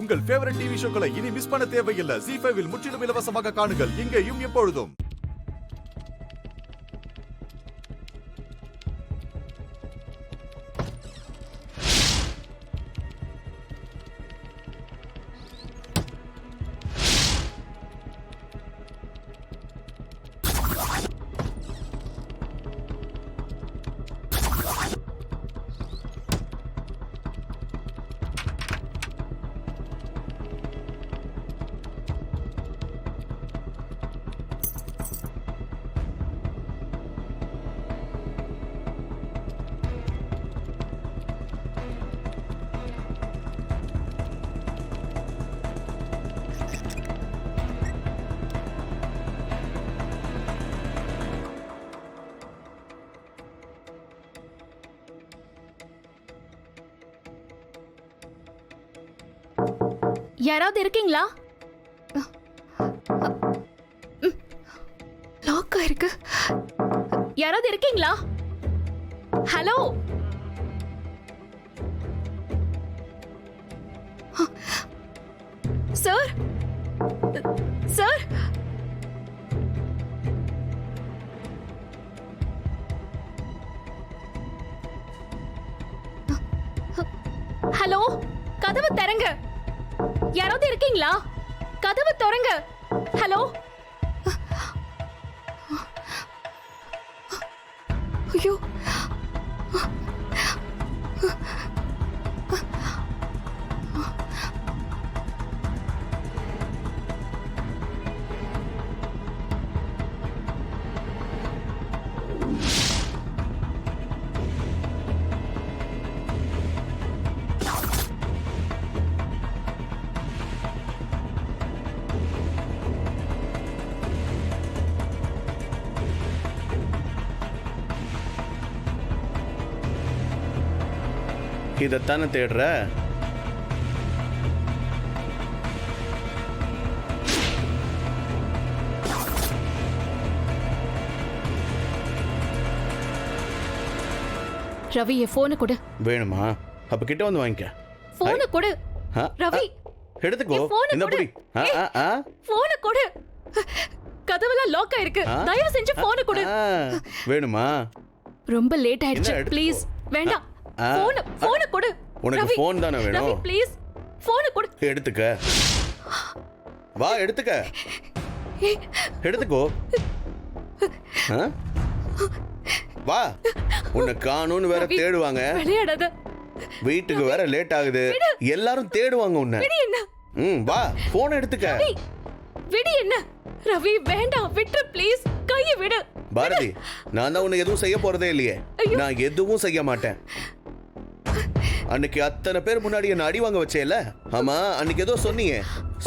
உங்கள் favourite TV ஷோக்களை இனி miss பண்ண தேவையில்லை. ZEE5 இல் முற்றிலும் இலவசமாக காணுங்கள், இங்கேயும் எப்பொழுதும். யாராவது இருக்கீங்களா? லாக் ஆயிருக்கு. யாராவது இருக்கீங்களா? ஹலோ, சார் சார், ஹலோ, கதவு திறங்க. யாராவது இருக்கீங்களா? கதவு திறங்க. ஹலோ. ஐயோ, இதைத்தானே தேடுற? ரவி, என் போனை கொடு. வேணுமா? அப்ப கிட்ட வந்து வாங்கிக்க. போனை கொடு ரவி. எடுத்துக்கோ. இந்த புடி. போனை கொடு. கதவெல்லாம் லாக் ஆயிருக்கு. தயவு செஞ்சு போனை கொடு. வேணுமா? ரொம்ப லேட் ஆயிடுச்சு. ப்ளீஸ் வேண்டாம். போனை கொடு. உனக்கு போன் தானே வேணும்? ரவி ப்ளீஸ் போனை கொடு. எடுத்துக்க. வா எடுத்துக்க. எடுத்துக்கோ. வா. உன்னை காணோன்னு வேற தேடுவாங்க. விளையாடாத. வீட்டுக்கு வேற லேட் ஆகுது. எல்லாரும் தேடுவாங்க உன்னை. வா போன் எடுத்துக்க. விடு. என்ன ரவி, வேண்டாம், விட்டு ப்ளீஸ். கையை விடு. பாரதி, நான் தான் உன்னை எதுவும் செய்ய போறதே இல்லையே. நான் எதுவும் செய்ய மாட்டேன். அன்னைக்கு அத்தனை பேர் முன்னாடி என்ன அடி வாங்க வச்சேல? ஆமா, அன்னைக்கு ஏதோ சொன்னீங்க,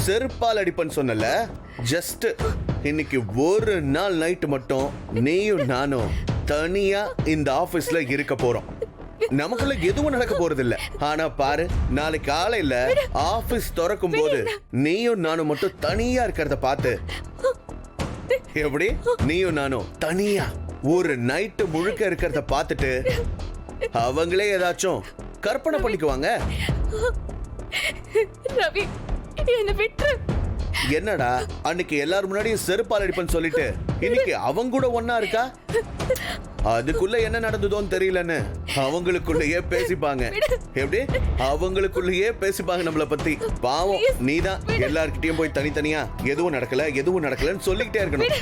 செருப்பால் அடிப்பன்னு சொன்னல. ஜஸ்ட் இன்னைக்கு ஒரு நாள் நைட் மட்டும் நீயும் நானும் தனியா இந்த ஆபீஸ்ல இருக்க போறோம். நமக்குள்ள எதுவும் நடக்க போறது இல்ல. ஆனா பாரு, நாளைக்கு காலையில ஆபீஸ் திறக்கும் போது நீயும் நானும் மட்டும் தனியா இருக்கிறத பார்த்து, எப்படி நீயும் நானும் தனியா ஒரு நைட்டு முழுக்க இருக்கிறத பார்த்துட்டு அவங்களே ஏதாச்சும் கற்பனை பண்ணிக்குவாங்க. ரவி, என்ன விட்டு. என்னடா, அன்னைக்கு எல்லாரும் முன்னாடியும் செருப்பால் அடிப்பன்னு சொல்லிட்டு இன்னைக்கு அவங்க கூட ஒன்னா இருக்கா? அதுக்குள்ள என்ன நடந்ததோன்னு தெரியலன்னு அவங்களுக்குள்ளேயே பேசிப்பாங்க. எப்படி அவங்களுக்குள்ளேயே பேசிப்பாங்க நம்மள பத்தி. பாவம், நீதான் எல்லார்கிட்டயும் போய் தனித்தனியா எதுவும் நடக்கலன்னு சொல்லிக்கிட்டே இருக்கணும்.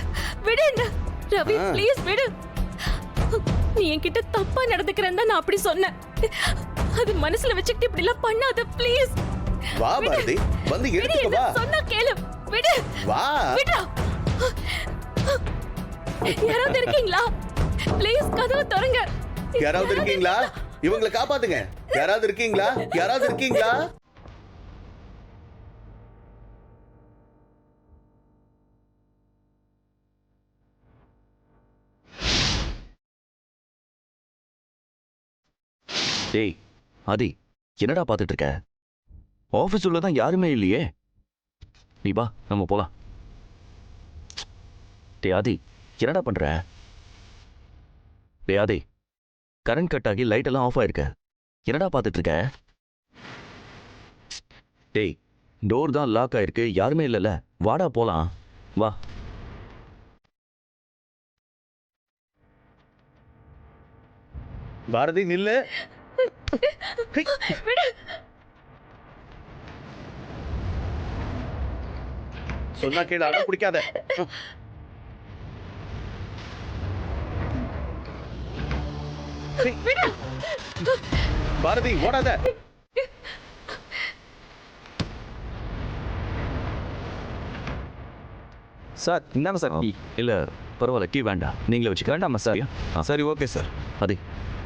ரவி ப்ளீஸ் விடு. நீ என்கிட்ட தப்பா நடந்துக்கிறேன்னு தான் நான் அப்படி சொன்னேன். அது மனசுல வச்சுக்கிட்டு இப்படி எல்லாம் பண்ணாத ப்ளீஸ். வா பாரதி, வந்து எடுத்துக்க. வா, சொன்னா கேளு. விடு. வா. விடு. யாராவது இருக்கீங்களா? ப்ளீஸ் கதவு திறங்க. யாராவது இருக்கீங்களா? இவங்களை காப்பாத்துங்க. யாராவது இருக்கீங்களா? யாராவது இருக்கீங்களா? டேய் ஆதி, என்னடா பார்த்துட்டு இருக்க? ஆஃபீஸ் உள்ள தான் யாருமே இல்லையே. நீ வா, நம்ம போலாம். டே ஆதி, என்னடா பண்ற? டே ஆதி, கரண்ட் கட் ஆகி லைட் எல்லாம் ஆஃப் ஆயிருக்கு. என்னடா பார்த்துட்டு இருக்க? டேய், டோர் தான் லாக் ஆயிருக்கு, யாருமே இல்லைல்ல. வாடா போலாம், வா. பாரதி நில்லு. சொன்னா கேளு, அடம் பிடிக்காத. பாரதி ஓடாத. சார் இந்தாங்க சார் டீ. இல்ல பரவாயில்ல, கீ வேண்டாம், நீங்களே வச்சுக்க. வேண்டாமா சார்? சரி ஓகே சார். ஆதி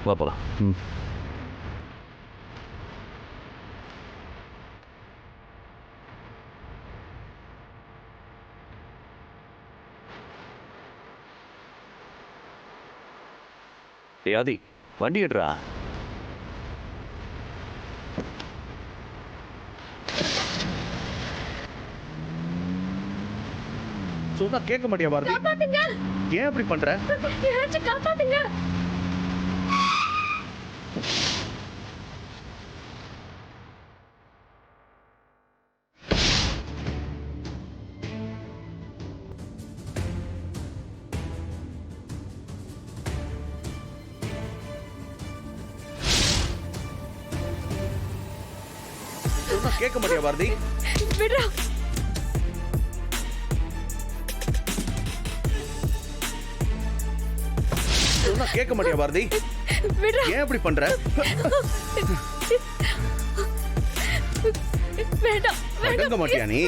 வா போலாம். ஆதி வண்டி எடுறா. சொன்னா கேட்க மாட்டியா பாரதி? ஏன் அப்படி பண்ற? காப்பாத்துங்க. சொன்னா கேட்க மாட்டியா பாரதி? விடுறா. சொன்னா கேட்க மாட்டியா பாரதி? விடுறா. ஏன் அப்படி பண்ற? வேண்டாம். அடங்க மாட்டியா நீ?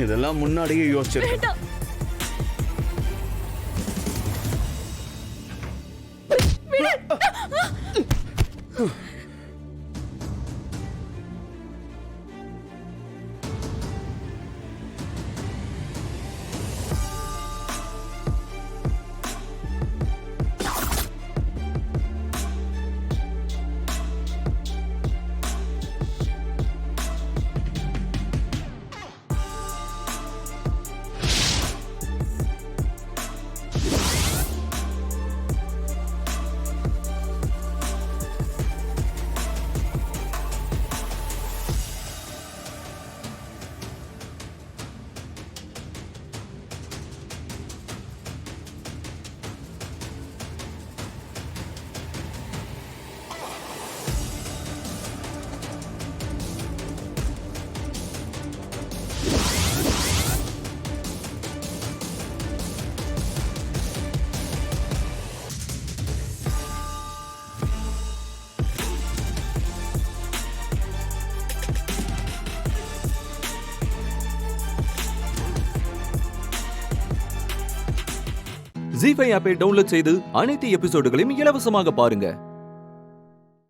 இதெல்லாம் முன்னாடியே யோசிச்சிருக்கேன். வேண்டாம். ஜீ5 ஆப்பை டவுன்லோட் செய்து அனைத்து எபிசோடுகளையும் இலவசமாக பாருங்க.